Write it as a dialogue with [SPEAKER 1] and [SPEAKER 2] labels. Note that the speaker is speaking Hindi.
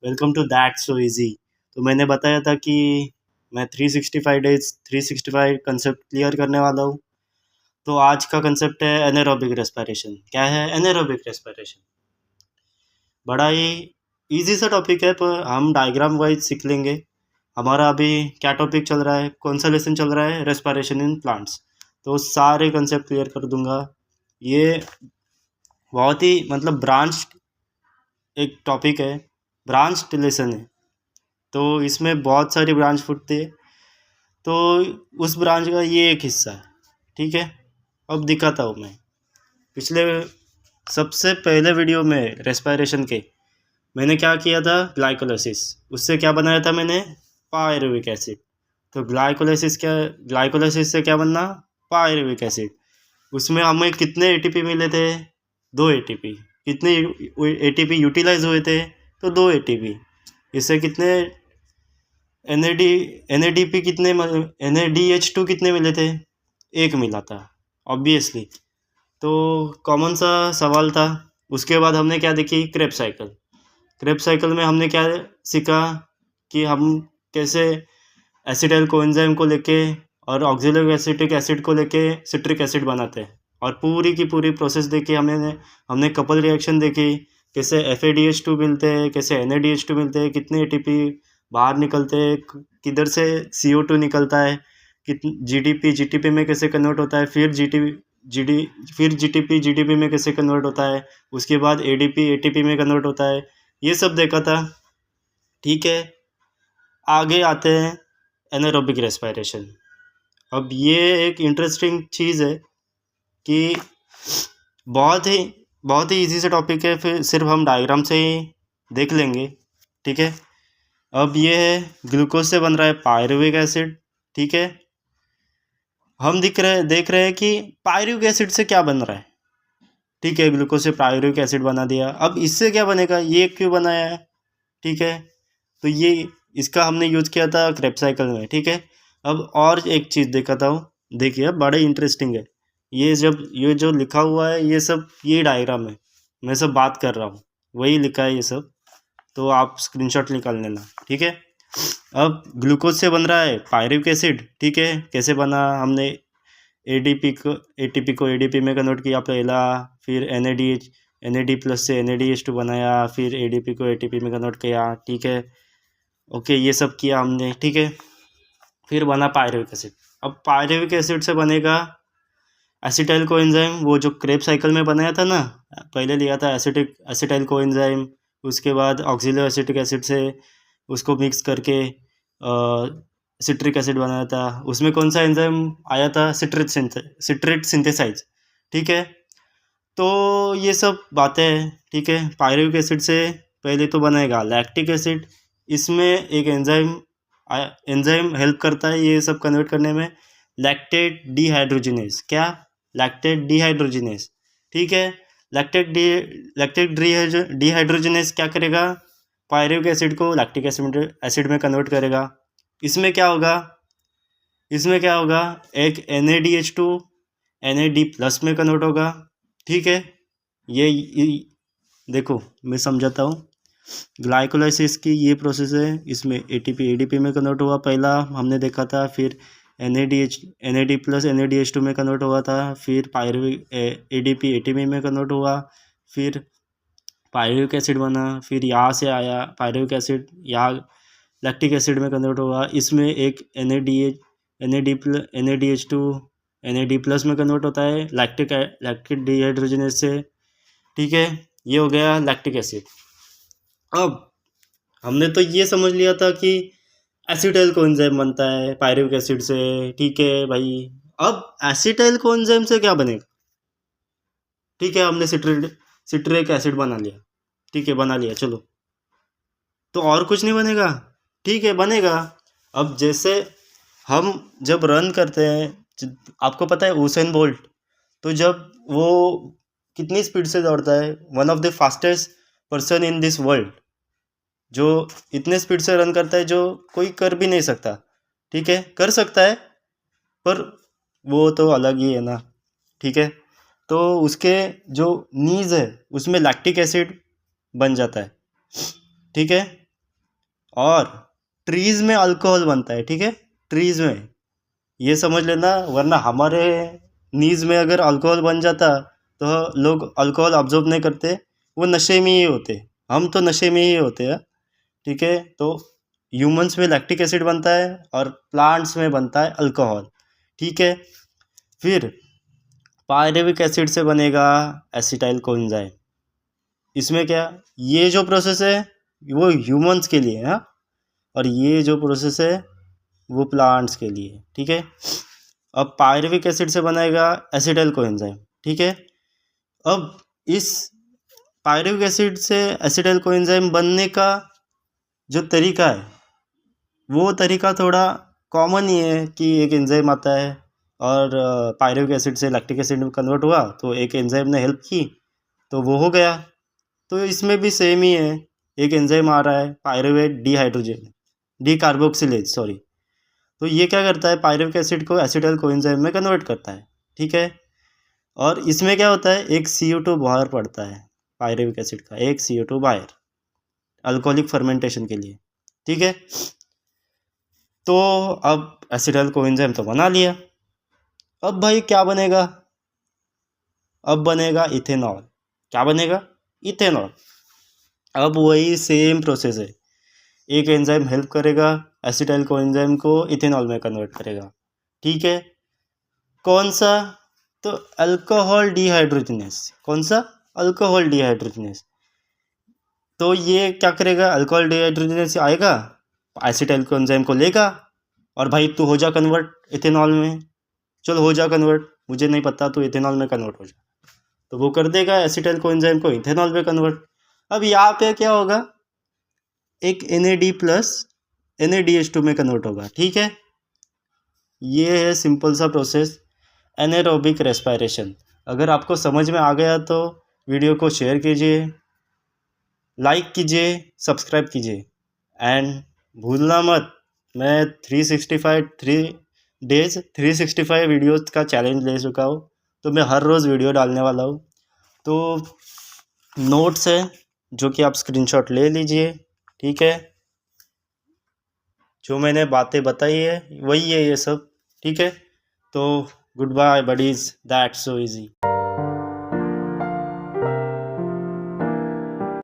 [SPEAKER 1] Welcome to that so easy. तो मैंने बताया था कि मैं 365 डेज 365 कंसेप्ट क्लियर करने वाला हूँ। तो आज का कंसेप्ट है एनारोबिक रेस्पिरेशन। क्या है एनारोबिक रेस्पिरेशन? बड़ा ही इजी सा टॉपिक है, पर हम डायग्राम वाइज सीख लेंगे। हमारा अभी क्या टॉपिक चल रहा है, कौन सा लेसन चल रहा है? Respiration in plants. तो सारे कंसेप्ट क्लियर कर दूंगा। ये बहुत ही मतलब ब्रांच एक टॉपिक है, ब्रांच लेसन है। तो इसमें बहुत सारी ब्रांच फूटती है, तो उस ब्रांच का ये एक हिस्सा है। ठीक है, अब दिखाता हूँ मैं। पिछले सबसे पहले वीडियो में रेस्पिरेशन के मैंने क्या किया था, ग्लाइकोलाइसिस। उससे क्या बनाया था मैंने? Pyruvic acid. तो ग्लाइकोलाइसिस से क्या बनना? Pyruvic acid. उसमें हमें कितने एटीपी मिले थे? 2 एटीपी। कितने एटीपी यूटिलाइज हुए थे? तो 2 एटीपी। इससे कितने NADP कितने, NADH2 कितने मिले थे? 1 मिला था ऑब्वियसली। तो कॉमन सा सवाल था। उसके बाद हमने क्या देखी? Krebs cycle. क्रेब्स साइकिल में हमने क्या सीखा कि हम कैसे एसिटाइल कोएंजाइम को लेके और ऑक्जेलिक एसिटिक एसिड को लेके सिट्रिक एसिड बनाते हैं। और पूरी की पूरी प्रोसेस देखी हमने कपल रिएक्शन देखी, कैसे FADH2 मिलते हैं, कैसे NADH2 मिलते हैं, कितने ATP बाहर निकलते हैं, किधर से CO2 निकलता है, कित GDP में कैसे कन्वर्ट होता है, फिर GTP में कैसे कन्वर्ट होता है, उसके बाद ADP ATP में कन्वर्ट होता है। ये सब देखा था। ठीक है, आगे आते हैं एनारोबिक रेस्पिरेशन। अब ये एक इंटरेस्टिंग चीज़ है कि बहुत ही इजी से टॉपिक है, फिर सिर्फ हम डायग्राम से ही देख लेंगे। ठीक है, अब ये है ग्लूकोज से बन रहा है पायरुविक एसिड। ठीक है, हम देख रहे हैं कि पायरुविक एसिड से क्या बन रहा है। ठीक है, ग्लूकोज से पायरुविक एसिड बना दिया। अब इससे क्या बनेगा, ये क्यों बनाया है? ठीक है, तो ये इसका हमने यूज़ किया था क्रेब्स साइकिल में। ठीक है, अब और एक चीज़ दिखाता हूँ। देखिए, बड़े इंटरेस्टिंग है। ये जो लिखा हुआ है, ये सब ये डायग्राम है। मैं सब बात कर रहा हूँ, वही लिखा है ये सब। तो आप स्क्रीनशॉट निकाल लेना। ठीक है, अब ग्लूकोज से बन रहा है पायरुविक एसिड। ठीक है, कैसे बना? हमने ATP को ADP में कन्वर्ट किया पहला, फिर NAD प्लस से NADH2 बनाया, फिर ADP को ATP में कन्वर्ट किया। ठीक है, ओके, ये सब किया हमने। ठीक है, फिर बना पायरुविक एसिड। अब पायरुविक एसिड से बनेगा एसिटाइल कोएंजाइम, वो जो क्रेब साइकिल में बनाया था ना, पहले लिया था एसिटाइल कोएंजाइम। उसके बाद ऑक्सिलो एसिटिक एसिड से उसको मिक्स करके सिट्रिक एसिड बनाया था। उसमें कौन सा एंजाइम आया था? Citrate synthase. ठीक है, तो ये सब बातें हैं। ठीक है, पायरुविक एसिड से पहले तो बनेगा लैक्टिक एसिड। इसमें एक एंजाइम हेल्प करता है ये सब कन्वर्ट करने में, लैक्टेट डिहाइड्रोजिनेज। क्या? Lactate dehydrogenase. ठीक है, लैक्टेट डिहाइड्रोजिनेज क्या करेगा? पायरुविक एसिड को लैक्टिक एसिड में कन्वर्ट करेगा। इसमें क्या होगा? एक NADH2 NAD प्लस में कन्वर्ट होगा। ठीक है, ये देखो मैं समझाता हूँ। ग्लाइकोलाइसिस की ये प्रोसेस है। इसमें ATP ADP में कन्वर्ट हुआ पहला, हमने देखा था। फिर NAD प्लस NADH2 में कन्वर्ट हुआ था। फिर पायरुविक ADP ATP में कन्वर्ट हुआ। फिर पायरुविक एसिड बना। फिर यहाँ से आया पायरुविक एसिड, यहाँ लैक्टिक एसिड में कन्वर्ट हुआ। इसमें एक NADH2 NAD प्लस में कन्वर्ट होता है लैक्टिक डिहाइड्रोजिनेज से। ठीक है, ये हो गया लैक्टिक एसिड। अब हमने तो ये समझ लिया था कि एसिटाइल कोएंजाइम बनता है पायरुविक एसिड से। ठीक है भाई, अब एसिटाइल कोएंजाइम से क्या बनेगा? ठीक है, हमने सिट्रिक एसिड बना लिया। ठीक है, बना लिया, चलो। तो और कुछ नहीं बनेगा? ठीक है, बनेगा। अब जैसे हम जब रन करते हैं, आपको पता है उसेन बोल्ट, तो जब वो कितनी स्पीड से दौड़ता है, one of the fastest person in this world, जो इतने स्पीड से रन करता है जो कोई कर भी नहीं सकता। ठीक है, कर सकता है पर वो तो अलग ही है ना। ठीक है, तो उसके जो नीज है उसमें लैक्टिक एसिड बन जाता है। ठीक है, और ट्रीज़ में अल्कोहल बनता है, ठीक है, ट्रीज़ में, ये समझ लेना, वरना हमारे नीज़ में अगर अल्कोहल बन जाता तो लोग अल्कोहल ऑब्जर्व नहीं करते, वो नशे में ही होते, हम तो नशे में ही होते हैं, ठीक है। तो ह्यूमंस में लैक्टिक एसिड बनता है और प्लांट्स में बनता है अल्कोहल, ठीक है। फिर पायरेविक एसिड से बनेगा एसिटाइल कोएंजाइम। इसमें क्या, ये जो प्रोसेस है वो ह्यूमंस के लिए है, हाँ, और ये जो प्रोसेस है वो प्लांट्स के लिए, ठीक है। अब पायरेविक एसिड से बनाएगा एसिटाइल कोएंजाइम, ठीक है। अब इस पायरेविक एसिड से एसिटाइल कोएंजाइम बनने का जो तरीका है वो तरीका थोड़ा कॉमन ही है कि एक एंजाइम आता है और पायरेविक एसिड से लैक्टिक एसिड में कन्वर्ट हुआ, तो एक एंजाइम ने हेल्प की तो वो हो गया। तो इसमें भी सेम ही है, एक एंजाइम आ रहा है pyruvate dehydrogen D carboxylase sorry, तो ये क्या करता है, पायरुविक एसिड को एसिटाइल कोएंजाइम में कन्वर्ट करता है, ठीक है। और इसमें क्या होता है, एक CO2 बाहर पड़ता है पायरुविक एसिड का, एक CO2 बाहर अल्कोहलिक फर्मेंटेशन के लिए, ठीक है। तो अब एसिटाइल कोएंजाइम तो बना लिया, अब भाई क्या बनेगा, अब बनेगा इथेनॉल। क्या बनेगा, इथेनॉल। अब वही सेम प्रोसेस है, एक एंजाइम हेल्प करेगा एसिटाइल कोएंजाइम को इथेनॉल में कन्वर्ट करेगा, ठीक है। कौन सा, तो अल्कोहल डिहाइड्रोजनेस, कौन सा, अल्कोहल डिहाइड्रोजनेस। तो ये क्या करेगा, अल्कोहल डिहाइड्रोजनेस आएगा, एसिटाइल कोएंजाइम को लेगा और भाई तू हो जा कन्वर्ट इथेनॉल में, चल हो जा कन्वर्ट, मुझे नहीं पता, तो इथेनॉल में कन्वर्ट हो जा, तो वो कर देगा एसिटाइल कोएंजाइम को इथेनॉल में कन्वर्ट। अब यहाँ पे क्या होगा, एक NAD प्लस NADH2 में कन्वर्ट होगा, ठीक है। ये है सिंपल सा प्रोसेस, एनारोबिक रेस्पिरेशन। अगर आपको समझ में आ गया तो वीडियो को शेयर कीजिए, लाइक कीजिए, सब्सक्राइब कीजिए, एंड भूलना मत, मैं 365 वीडियोज़ का चैलेंज ले चुका हूँ, तो मैं हर रोज़ वीडियो डालने वाला हूँ। तो नोट्स है जो कि आप स्क्रीनशॉट ले लीजिए, ठीक है। जो मैंने बातें बताई है वही है ये सब, ठीक है। तो good bye buddies, that's so easy.